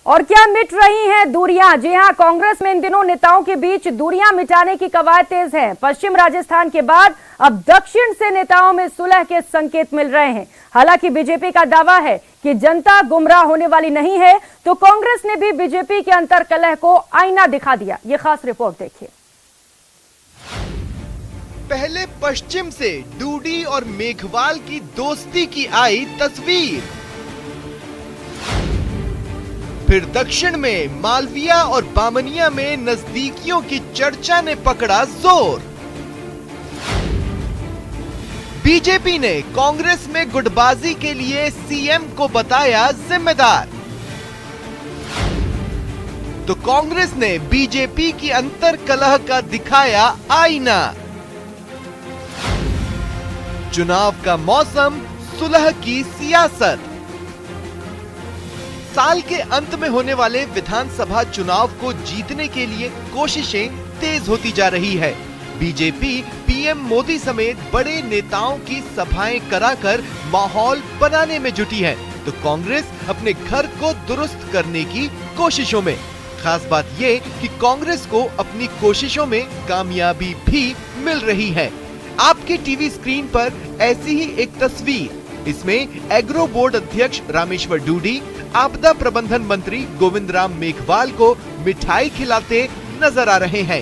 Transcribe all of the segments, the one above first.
और क्या मिट रही हैं दूरियां? जी हां, कांग्रेस में इन दिनों नेताओं के बीच दूरियां मिटाने की कवायद तेज है। पश्चिम राजस्थान के बाद अब दक्षिण से नेताओं में सुलह के संकेत मिल रहे हैं। हालांकि बीजेपी का दावा है कि जनता गुमराह होने वाली नहीं है, तो कांग्रेस ने भी बीजेपी के अंतर कलह को आईना दिखा दिया। ये खास रिपोर्ट देखिए। पहले पश्चिम से डूडी और मेघवाल की दोस्ती की आई तस्वीर, फिर दक्षिण में मालविया और बामनिया में नजदीकियों की चर्चा ने पकड़ा जोर। बीजेपी ने कांग्रेस में गुटबाजी के लिए सीएम को बताया जिम्मेदार, तो कांग्रेस ने बीजेपी की अंतर कलह का दिखाया आईना। चुनाव का मौसम, सुलह की सियासत। साल के अंत में होने वाले विधानसभा चुनाव को जीतने के लिए कोशिशें तेज होती जा रही है। बीजेपी पीएम मोदी समेत बड़े नेताओं की सभाएं कराकर माहौल बनाने में जुटी है, तो कांग्रेस अपने घर को दुरुस्त करने की कोशिशों में। खास बात ये कि कांग्रेस को अपनी कोशिशों में कामयाबी भी मिल रही है। आपके टीवी स्क्रीन पर ऐसी ही एक तस्वीर, इसमें एग्रो बोर्ड अध्यक्ष रामेश्वर डूडी आपदा प्रबंधन मंत्री गोविंद राम मेघवाल को मिठाई खिलाते नजर आ रहे हैं।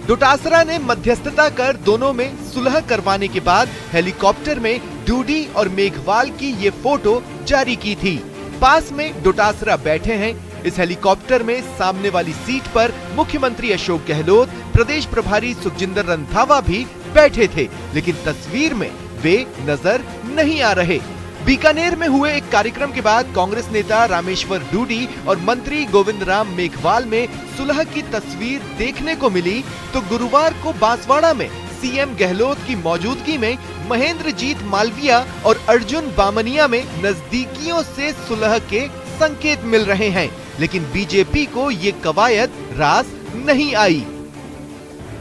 डोटासरा ने मध्यस्थता कर दोनों में सुलह करवाने के बाद हेलीकॉप्टर में डूडी और मेघवाल की ये फोटो जारी की थी। पास में डोटासरा बैठे हैं। इस हेलीकॉप्टर में सामने वाली सीट पर मुख्यमंत्री अशोक गहलोत, प्रदेश प्रभारी सुखजिंदर रंधावा भी बैठे थे, लेकिन तस्वीर में वे नजर नहीं आ रहे। बीकानेर में हुए एक कार्यक्रम के बाद कांग्रेस नेता रामेश्वर डूडी और मंत्री गोविंद राम मेघवाल में सुलह की तस्वीर देखने को मिली, तो गुरुवार को बांसवाड़ा में सीएम गहलोत की मौजूदगी में महेंद्रजीत मालविया और अर्जुन बामनिया में नजदीकियों से सुलह के संकेत मिल रहे हैं, लेकिन बीजेपी को ये कवायद रास नहीं आई।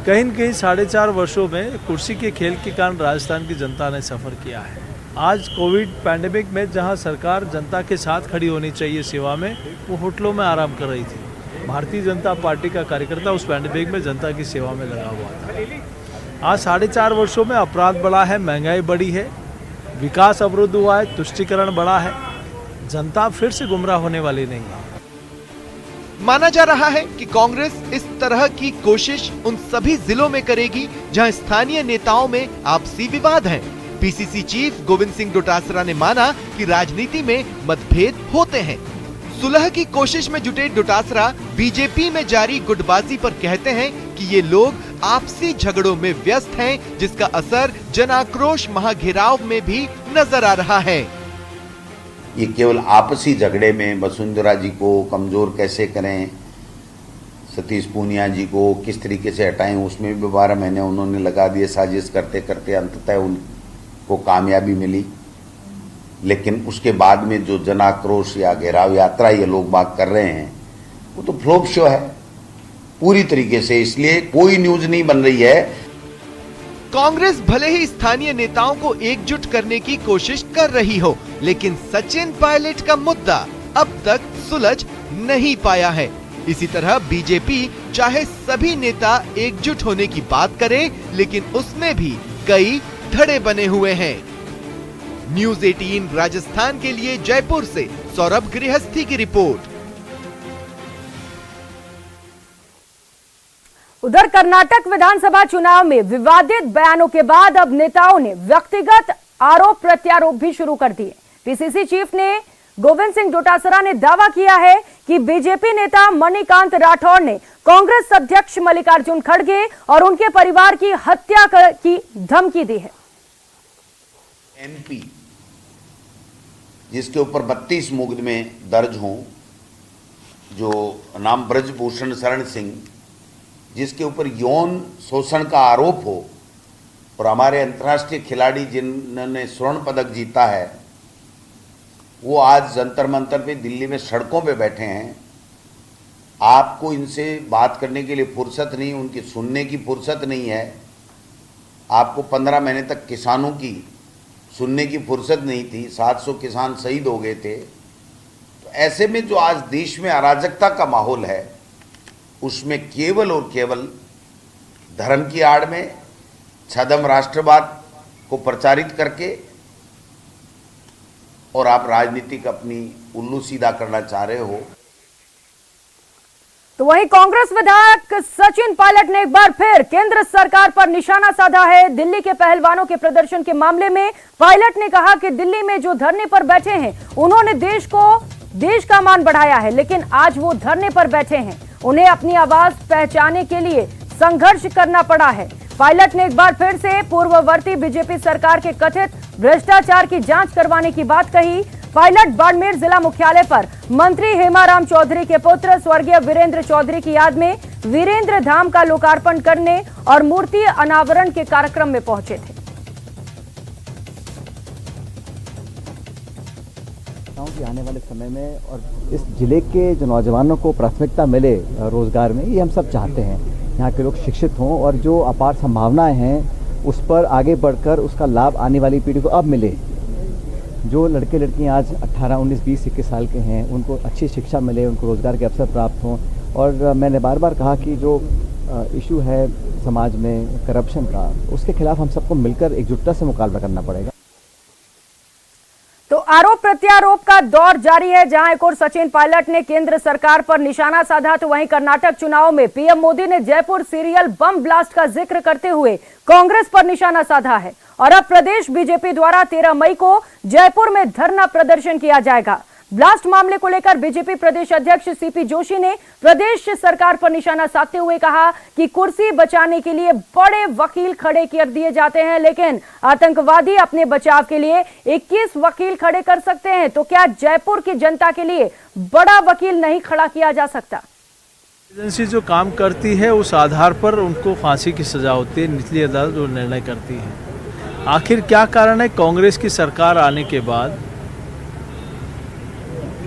कहीं न कहीं 4.5 वर्षों में कुर्सी के खेल के कारण राजस्थान की जनता ने सफर किया है। आज कोविड पैंडेमिक में जहां सरकार जनता के साथ खड़ी होनी चाहिए सेवा में, वो होटलों में आराम कर रही थी। भारतीय जनता पार्टी का कार्यकर्ता उस पैंडेमिक में जनता की सेवा में लगा हुआ था। आज 4.5 वर्षों में अपराध बढ़ा है, महंगाई बढ़ी है, विकास अवरुद्ध हुआ है, तुष्टीकरण बढ़ा है। जनता फिर से गुमराह होने वाली नहीं है। माना जा रहा है कि कांग्रेस इस तरह की कोशिश उन सभी जिलों में करेगी जहां स्थानीय नेताओं में आपसी विवाद हैं। पीसीसी चीफ गोविंद सिंह डोटासरा ने माना कि राजनीति में मतभेद होते हैं। सुलह की कोशिश में जुटे डोटासरा बीजेपी में जारी गुटबाजी पर कहते हैं कि ये लोग आपसी झगड़ों में व्यस्त हैं, जिसका असर जन आक्रोश महाघेराव में भी नजर आ रहा है। ये केवल आपसी झगड़े में वसुंधरा जी को कमजोर कैसे करें, सतीश पूनिया जी को किस तरीके से हटाएं, उसमें भी 12 महीने उन्होंने लगा दिए। साजिश करते करते अंततः उनको कामयाबी मिली, लेकिन उसके बाद में जो जन आक्रोश या घेराव यात्रा ये लोग बात कर रहे हैं, वो तो फ्लॉप शो है पूरी तरीके से। इसलिए कोई न्यूज नहीं बन रही है। कांग्रेस भले ही स्थानीय नेताओं को एकजुट करने की कोशिश कर रही हो, लेकिन सचिन पायलट का मुद्दा अब तक सुलझ नहीं पाया है। इसी तरह बीजेपी चाहे सभी नेता एकजुट होने की बात करे, लेकिन उसमें भी कई धड़े बने हुए हैं। न्यूज़ 18 राजस्थान के लिए जयपुर से सौरभ गृहस्थी की रिपोर्ट। उधर कर्नाटक विधानसभा चुनाव में विवादित बयानों के बाद अब नेताओं ने व्यक्तिगत आरोप प्रत्यारोप भी शुरू कर दिए। पीसीसी चीफ ने गोविंद सिंह डोटासरा ने दावा किया है कि बीजेपी नेता मणिकांत राठौर ने कांग्रेस अध्यक्ष मल्लिकार्जुन खड़गे और उनके परिवार की हत्या की धमकी दी है। एमपी जिसके ऊपर 32 मुकदमे दर्ज हों, जो नाम ब्रजभूषण शरण सिंह, जिसके ऊपर यौन शोषण का आरोप हो, और हमारे अंतर्राष्ट्रीय खिलाड़ी जिन्होंने स्वर्ण पदक जीता है, वो आज जंतर मंतर पे दिल्ली में सड़कों पे बैठे हैं। आपको इनसे बात करने के लिए फुर्सत नहीं, उनकी सुनने की फुर्सत नहीं है। आपको 15 महीने तक किसानों की सुनने की फुर्सत नहीं थी। 700 किसान शहीद हो गए थे। तो ऐसे में जो आज देश में अराजकता का माहौल है, उसमें केवल और केवल धर्म की आड़ में छद्म राष्ट्रवाद को प्रचारित करके और आप राजनीतिक अपनी उल्लू सीधा करना चाह रहे हो। तो वहीं कांग्रेस विधायक सचिन पायलट ने एक बार फिर केंद्र सरकार पर निशाना साधा है। दिल्ली के पहलवानों के प्रदर्शन के मामले में पायलट ने कहा कि दिल्ली में जो धरने पर बैठे हैं उन्होंने देश का मान बढ़ाया है, लेकिन आज वो धरने पर बैठे हैं, उन्हें अपनी आवाज पहचानने के लिए संघर्ष करना पड़ा है। पायलट ने एक बार फिर से पूर्ववर्ती बीजेपी सरकार के कथित भ्रष्टाचार की जांच करवाने की बात कही। पायलट बाड़मेर जिला मुख्यालय पर मंत्री हेमाराम चौधरी के पुत्र स्वर्गीय वीरेंद्र चौधरी की याद में वीरेंद्र धाम का लोकार्पण करने और मूर्ति अनावरण के कार्यक्रम में पहुंचे थे। कि आने वाले समय में और इस जिले के जो नौजवानों को प्राथमिकता मिले रोजगार में, ये हम सब चाहते हैं। यहाँ के लोग शिक्षित हों और जो अपार संभावनाएं हैं उस पर आगे बढ़कर उसका लाभ आने वाली पीढ़ी को अब मिले। जो लड़के लड़कियाँ आज 18, 19, 20, 21 साल के हैं उनको अच्छी शिक्षा मिले, उनको रोजगार के अवसर प्राप्त हों। और मैंने बार बार कहा कि जो इशू है समाज में करप्शन का, उसके खिलाफ हम सबको मिलकर एकजुटता से मुकाबला करना पड़ेगा। तो आरोप प्रत्यारोप का दौर जारी है, जहां एक और सचिन पायलट ने केंद्र सरकार पर निशाना साधा, तो वहीं कर्नाटक चुनाव में पीएम मोदी ने जयपुर सीरियल बम ब्लास्ट का जिक्र करते हुए कांग्रेस पर निशाना साधा है। और अब प्रदेश बीजेपी द्वारा 13 मई को जयपुर में धरना प्रदर्शन किया जाएगा। ब्लास्ट मामले को लेकर बीजेपी प्रदेश अध्यक्ष सीपी जोशी ने प्रदेश सरकार पर निशाना साधते हुए कहा कि कुर्सी बचाने के लिए बड़े वकील खड़े कर दिए जाते हैं, लेकिन आतंकवादी अपने बचाव के लिए 21 वकील खड़े कर सकते हैं, तो क्या जयपुर की जनता के लिए बड़ा वकील नहीं खड़ा किया जा सकता? एजेंसी जो काम करती है उस आधार पर उनको फांसी की सजा होती है, निचली अदालत जो निर्णय करती है। आखिर क्या कारण है कांग्रेस की सरकार आने के बाद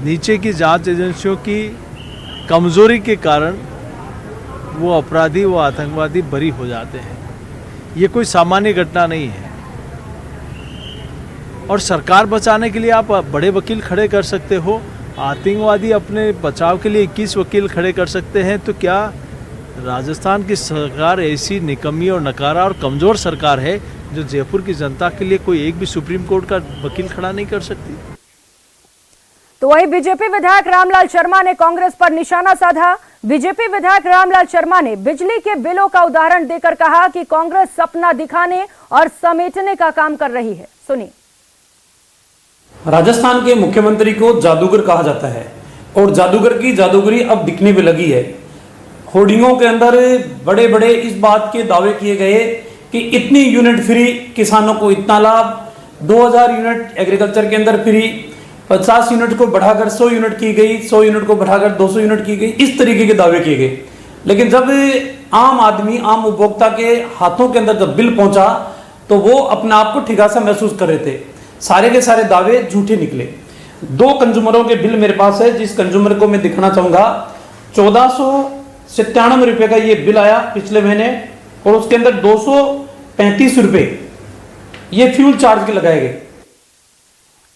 नीचे की जांच एजेंसियों की कमजोरी के कारण वो अपराधी, वो आतंकवादी बरी हो जाते हैं? ये कोई सामान्य घटना नहीं है। और सरकार बचाने के लिए आप बड़े वकील खड़े कर सकते हो, आतंकवादी अपने बचाव के लिए 21 वकील खड़े कर सकते हैं, तो क्या राजस्थान की सरकार ऐसी निकम्मी और नकारा और कमज़ोर सरकार है जो जयपुर की जनता के लिए कोई एक भी सुप्रीम कोर्ट का वकील खड़ा नहीं कर सकती? तो वहीं बीजेपी विधायक रामलाल शर्मा ने कांग्रेस पर निशाना साधा। बीजेपी विधायक रामलाल शर्मा ने बिजली के बिलों का उदाहरण देकर कहा कि कांग्रेस सपना दिखाने और समेटने का काम कर रही है। सुनिए। राजस्थान के मुख्यमंत्री को जादूगर कहा जाता है और जादूगर की जादूगरी अब दिखने में लगी है। होर्डिंगों के अंदर बड़े बड़े इस बात के दावे किए गए कि इतनी यूनिट फ्री, किसानों को इतना लाभ, 2000 यूनिट एग्रीकल्चर के अंदर फ्री, 50 यूनिट को बढ़ाकर 100 यूनिट की गई, 100 यूनिट को बढ़ाकर 200 यूनिट की गई, इस तरीके के दावे किए गए। लेकिन जब आम आदमी, आम उपभोक्ता के हाथों के अंदर जब बिल पहुंचा तो वो अपने आप को ठिकासा महसूस कर रहे थे। सारे के सारे दावे झूठे निकले। 2 कंज्यूमरों के बिल मेरे पास है, जिस कंज्यूमर को मैं दिखाना चाहूंगा। 1497 रुपए का ये बिल आया पिछले महीने, और उसके अंदर 235 रुपए ये फ्यूल चार्ज के लगाए गए।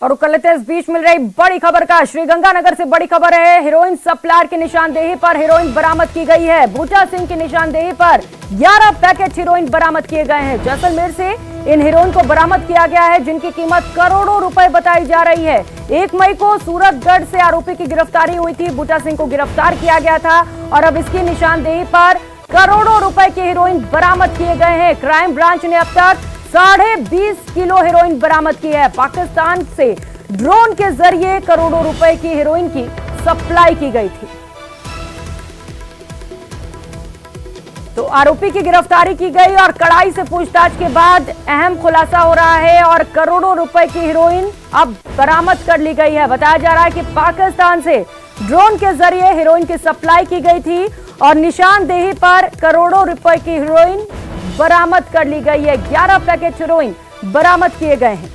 और कल इस बीच मिल रही बड़ी खबर का श्रीगंगानगर से बड़ी खबर है। हीरोइन सप्लायर की निशानदेही पर हीरोइन बरामद की गई है। बूटा सिंह की निशानदेही पर 11 पैकेट हीरोइन बरामद किए गए हैं। जैसलमेर से इन हीरोइन को बरामद किया गया है, जिनकी कीमत करोड़ों रुपए बताई जा रही है। 1 मई को सूरतगढ़ से आरोपी की गिरफ्तारी हुई थी। बूटा सिंह को गिरफ्तार किया गया था और अब इसकी निशानदेही पर करोड़ों रुपए की हीरोइन बरामद किए गए हैं। क्राइम ब्रांच ने अब तक 20.5 किलो हीरोइन बरामद की है। पाकिस्तान से ड्रोन के जरिए करोड़ों रुपए की हीरोइन की सप्लाई की गई थी। तो आरोपी की गिरफ्तारी की गई और कड़ाई से पूछताछ के बाद अहम खुलासा हो रहा है और करोड़ों रुपए की हीरोइन अब बरामद कर ली गई है। बताया जा रहा है कि पाकिस्तान से ड्रोन के जरिए हीरोइन की सप्लाई की गई थी और निशानदेही पर करोड़ों रुपए की हीरोइन बरामद कर ली गई है। 11 पैकेट हीरोइन बरामद किए गए हैं।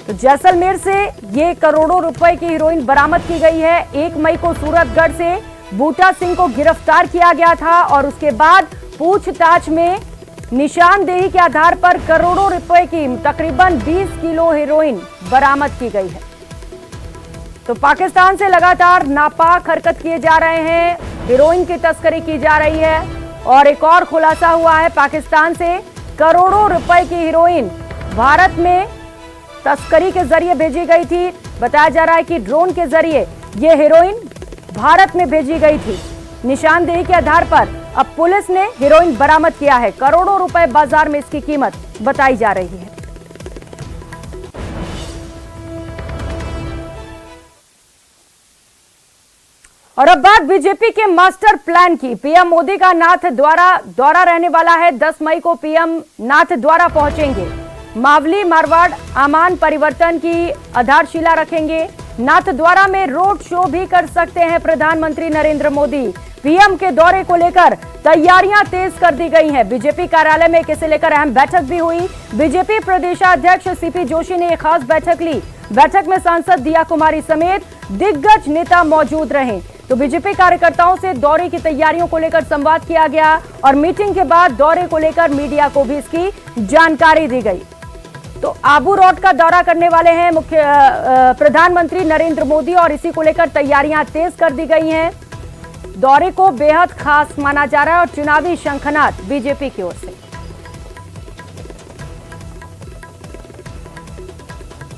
तो जैसलमेर से ये करोड़ों रुपए की हीरोइन बरामद की गई है। 1 मई को सूरतगढ़ से बूटा सिंह को गिरफ्तार किया गया था और उसके बाद पूछताछ में निशानदेही के आधार पर करोड़ों रुपए की तकरीबन 20 किलो हीरोइन बरामद की गई है। तो पाकिस्तान से लगातार नापाक हरकत किए जा रहे हैं, हीरोइन की तस्करी की जा रही है और एक और खुलासा हुआ है, पाकिस्तान से करोड़ों रुपए की हीरोइन भारत में तस्करी के जरिए भेजी गई थी। बताया जा रहा है कि ड्रोन के जरिए ये हीरोइन भारत में भेजी गई थी। निशानदेही के आधार पर अब पुलिस ने हीरोइन बरामद किया है। करोड़ों रुपए बाजार में इसकी कीमत बताई जा रही है। और अब बात बीजेपी के मास्टर प्लान की। पीएम मोदी का नाथ दौरा रहने वाला है। 10 मई को पीएम नाथ द्वारा पहुंचेंगे। मावली मारवाड़ आमान परिवर्तन की आधारशिला रखेंगे। नाथ द्वारा में रोड शो भी कर सकते हैं प्रधानमंत्री नरेंद्र मोदी। पीएम के दौरे को लेकर तैयारियां तेज कर दी गई हैं। बीजेपी कार्यालय में इसे लेकर अहम बैठक भी हुई। बीजेपी प्रदेशाध्यक्ष सीपी जोशी ने एक खास बैठक ली। बैठक में सांसद दिया कुमारी समेत दिग्गज नेता मौजूद रहे। तो बीजेपी कार्यकर्ताओं से दौरे की तैयारियों को लेकर संवाद किया गया और मीटिंग के बाद दौरे को लेकर मीडिया को भी इसकी जानकारी दी गई। तो आबू रोड का दौरा करने वाले हैं प्रधानमंत्री नरेंद्र मोदी और इसी को लेकर तैयारियां तेज कर दी गई हैं। दौरे को बेहद खास माना जा रहा है और चुनावी शंखनाद बीजेपी की ओर से।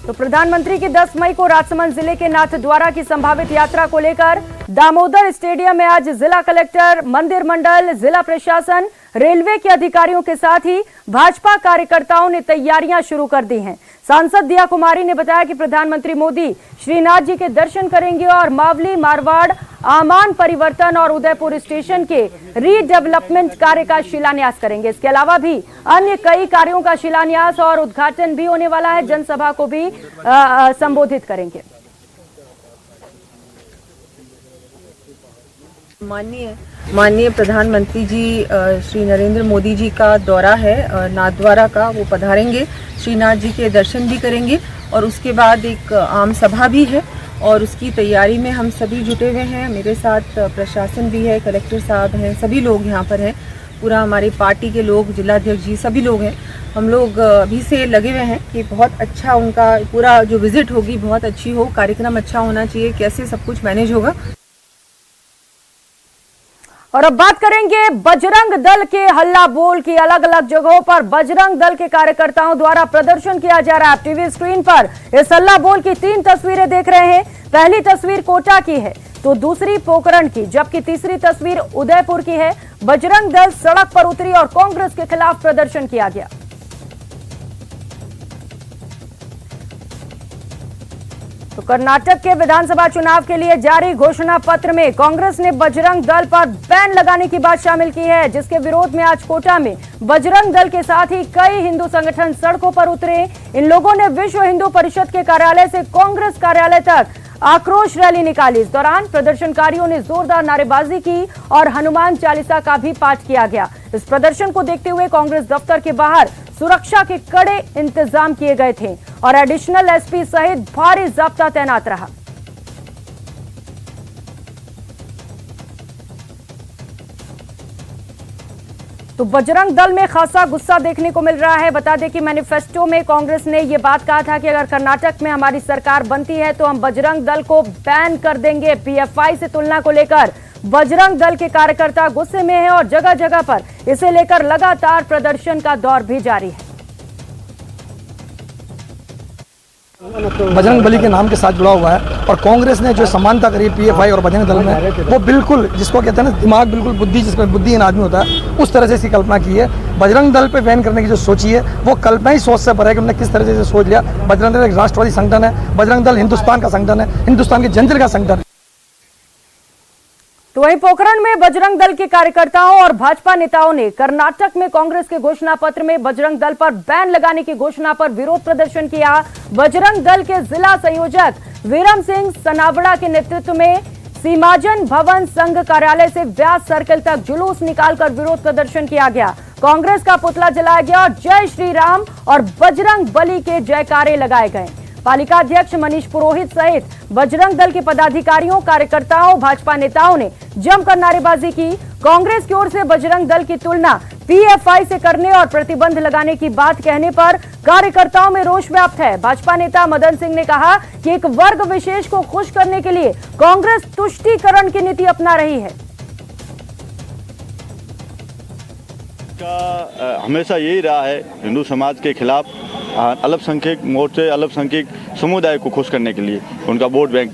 तो प्रधानमंत्री की 10 मई को राजसमंद जिले के नाथद्वारा की संभावित यात्रा को लेकर दामोदर स्टेडियम में आज जिला कलेक्टर, मंदिर मंडल, जिला प्रशासन, रेलवे के अधिकारियों के साथ ही भाजपा कार्यकर्ताओं ने तैयारियां शुरू कर दी हैं। सांसद दिया कुमारी ने बताया कि प्रधानमंत्री मोदी श्रीनाथ जी के दर्शन करेंगे और मावली मारवाड़ आमान परिवर्तन और उदयपुर स्टेशन के रीडेवलपमेंट कार्य का शिलान्यास करेंगे। इसके अलावा भी अन्य कई कार्यों का शिलान्यास और उद्घाटन भी होने वाला है। जनसभा को भी संबोधित करेंगे। माननीय प्रधानमंत्री जी श्री नरेंद्र मोदी जी का दौरा है नाथद्वारा का, वो पधारेंगे, श्रीनाथ जी के दर्शन भी करेंगे और उसके बाद एक आम सभा भी है और उसकी तैयारी में हम सभी जुटे हुए हैं। मेरे साथ प्रशासन भी है, कलेक्टर साहब हैं, सभी लोग यहाँ पर हैं, पूरा हमारी पार्टी के लोग, जिलाध्यक्ष जी, सभी लोग हैं। हम लोग अभी से लगे हुए हैं कि बहुत अच्छा उनका पूरा जो विजिट होगी बहुत अच्छी हो, कार्यक्रम अच्छा होना चाहिए, कैसे सब कुछ मैनेज होगा। और अब बात करेंगे बजरंग दल के हल्ला बोल की। अलग अलग जगहों पर बजरंग दल के कार्यकर्ताओं द्वारा प्रदर्शन किया जा रहा है। टीवी स्क्रीन पर इस हल्ला बोल की 3 तस्वीरें देख रहे हैं। पहली तस्वीर कोटा की है तो दूसरी पोखरण की, जबकि तीसरी तस्वीर उदयपुर की है। बजरंग दल सड़क पर उतरी और कांग्रेस के खिलाफ प्रदर्शन किया गया। तो कर्नाटक के विधानसभा चुनाव के लिए जारी घोषणा पत्र में कांग्रेस ने बजरंग दल पर बैन लगाने की बात शामिल की है, जिसके विरोध में आज कोटा में बजरंग दल के साथ ही कई हिंदू संगठन सड़कों पर उतरे। इन लोगों ने विश्व हिंदू परिषद के कार्यालय से कांग्रेस कार्यालय तक आक्रोश रैली निकाली। इस दौरान प्रदर्शनकारियों ने जोरदार नारेबाजी की और हनुमान चालीसा का भी पाठ किया गया। इस प्रदर्शन को देखते हुए कांग्रेस दफ्तर के बाहर सुरक्षा के कड़े इंतजाम किए गए थे और एडिशनल एसपी सहित भारी जाब्ता तैनात रहा। तो बजरंग दल में खासा गुस्सा देखने को मिल रहा है। बता दें कि मैनिफेस्टो में कांग्रेस ने यह बात कहा था कि अगर कर्नाटक में हमारी सरकार बनती है तो हम बजरंग दल को बैन कर देंगे। पीएफआई से तुलना को लेकर बजरंग दल के कार्यकर्ता गुस्से में हैं और जगह जगह पर इसे लेकर लगातार प्रदर्शन का दौर भी जारी है। बजरंग बली के नाम के साथ जुड़ा हुआ है और कांग्रेस ने जो समानता करी पीएफआई और बजरंग दल में, वो बिल्कुल जिसको कहते हैं ना दिमाग, बिल्कुल बुद्धि, जिसमें बुद्धिहीन आदमी होता है, उस तरह से इसकी कल्पना की है। बजरंग दल पे बैन करने की जो सोची है वो कल्पना ही सोच से परे है कि उन्होंने किस तरह से सोच लिया। बजरंग दल एक राष्ट्रवादी संगठन है, बजरंग दल हिंदुस्तान का संगठन है, हिंदुस्तान के जनता का संगठन है। तो वहीं पोखरण में बजरंग दल के कार्यकर्ताओं और भाजपा नेताओं ने कर्नाटक में कांग्रेस के घोषणा पत्र में बजरंग दल पर बैन लगाने की घोषणा पर विरोध प्रदर्शन किया। बजरंग दल के जिला संयोजक वीरम सिंह सनावड़ा के नेतृत्व में सीमाजन भवन संघ कार्यालय से व्यास सर्कल तक जुलूस निकालकर विरोध प्रदर्शन किया गया। कांग्रेस का पुतला जलाया गया और जय श्री राम और बजरंग बली के जयकारे लगाए गए। पालिका अध्यक्ष मनीष पुरोहित सहित बजरंग दल के पदाधिकारियों, कार्यकर्ताओं, भाजपा नेताओं ने जमकर नारेबाजी की। कांग्रेस की ओर से बजरंग दल की तुलना पीएफआई से करने और प्रतिबंध लगाने की बात कहने पर कार्यकर्ताओं में रोष व्याप्त है। भाजपा नेता मदन सिंह ने कहा कि एक वर्ग विशेष को खुश करने के लिए कांग्रेस तुष्टीकरण की नीति अपना रही है। का हमेशा यही रहा है हिंदू समाज के खिलाफ अल्पसंख्यक मोर्चे, अल्पसंख्यक समुदाय को खुश करने के लिए, उनका वोट बैंक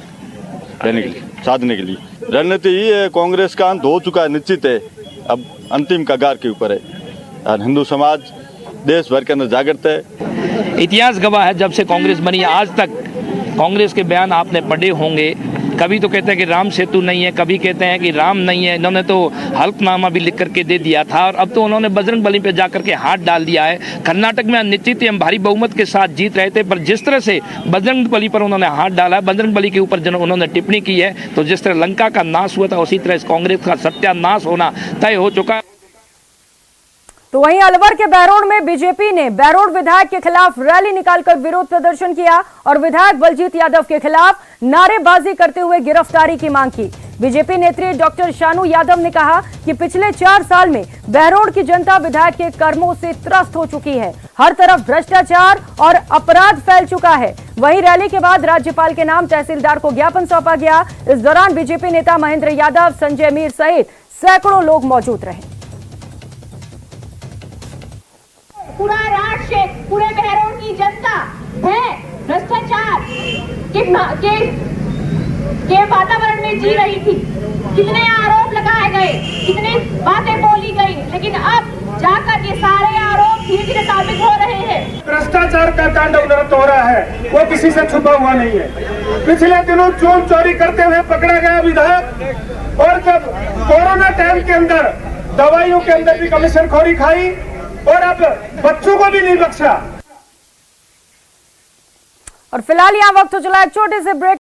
देने के लिए, साधने के लिए। रणनीति ये है, कांग्रेस का अंत हो चुका है, निश्चित है, अब अंतिम कगार के ऊपर है और हिंदू समाज देश भर के अंदर जागृत है। इतिहास गवाह है, जब से कांग्रेस बनी आज तक कांग्रेस के बयान आपने पढ़े होंगे। कभी तो कहते हैं कि राम सेतु नहीं है, कभी कहते हैं कि राम नहीं है। इन्होंने तो हल्फनामा भी लिख करके दे दिया था और अब तो उन्होंने बजरंग बली पे जाकर के हाथ डाल दिया है। कर्नाटक में निश्चित ही हम भारी बहुमत के साथ जीत रहे थे, पर जिस तरह से बजरंग बली पर उन्होंने हाथ डाला है, बजरंग बली के ऊपर उन्होंने टिप्पणी की है, तो जिस तरह लंका का नाश हुआ था उसी तरह इस कांग्रेस का सत्यानाश होना तय हो चुका है। तो वहीं अलवर के बहरोड में बीजेपी ने बहरोड विधायक के खिलाफ रैली निकालकर विरोध प्रदर्शन किया और विधायक बलजीत यादव के खिलाफ नारेबाजी करते हुए गिरफ्तारी की मांग की। बीजेपी नेत्री डॉक्टर शानू यादव ने कहा कि पिछले 4 साल में बहरोड की जनता विधायक के कर्मों से त्रस्त हो चुकी है। हर तरफ भ्रष्टाचार और अपराध फैल चुका है। वहीं रैली के बाद राज्यपाल के नाम तहसीलदार को ज्ञापन सौंपा गया। इस दौरान बीजेपी नेता महेंद्र यादव, संजय मीर सहित सैकड़ों लोग मौजूद रहे। पूरा राष्ट्र, पूरे बहरोड की जनता है भ्रष्टाचार के वातावरण में जी रही थी। कितने आरोप लगाए गए, कितनी बातें बोली गई, लेकिन अब जाकर ये सारे आरोप धीरे धीरे साबित हो रहे हैं। भ्रष्टाचार का तांडव नृत्य हो रहा है, वो किसी से छुपा हुआ नहीं है। पिछले दिनों चोर चोरी करते हुए पकड़ा गया विधायक, और जब कोरोना टाइम के अंदर दवाइयों के अंदर भी कमीशनखोरी खाई और अब बच्चों को भी नहीं बख्शा। और फिलहाल यहाँ वक्त हो चला एक छोटे से ब्रेक।